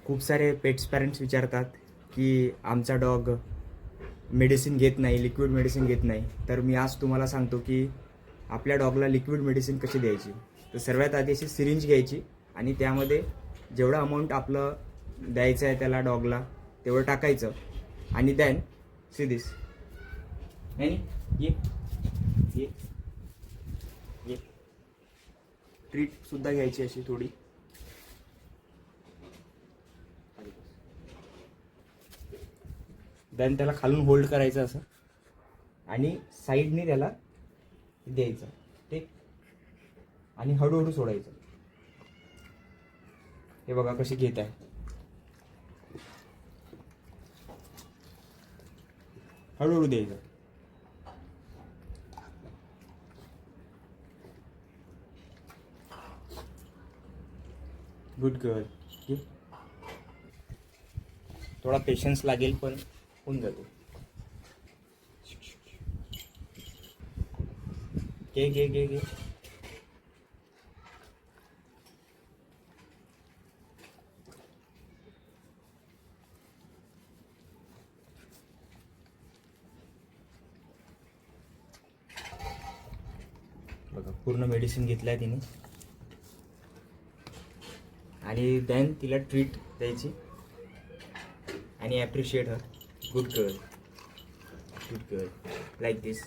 खूप सारे pets parents विचारतात की आमचा डॉग मेडिसिन घेत नाही, लिक्विड मेडिसिन घेत नाही. तर मी आज तुम्हाला सांगतो की आपल्या डॉगला लिक्विड मेडिसिन कशी द्यायची. तर सर्वात आधी अशी सिरिंज घ्यायची आणि त्यामध्ये जेवढं अमाऊंट आपलं द्यायचं आहे त्याला डॉगला तेवढं टाकायचं आणि देन सी दिस नाही ये ये ये ट्रीटसुद्धा घ्यायची अशी थोडी. देन त्याला खालून होल्ड करायचं असं आणि साईडने त्याला द्यायचं, ठीक. आणि हळूहळू सोडायचं. हे बघा कशी घेत आहे, हळूहळू द्यायचं. Good girl. थोडा पेशन्स लागेल पण होऊन जातो. घे घे घे घे. बघा पूर्ण मेडिसिन घेतलं आहे तिने आणि देन तिला ट्रीट द्यायची आणि appreciate her. Good girl, good girl, like दिस.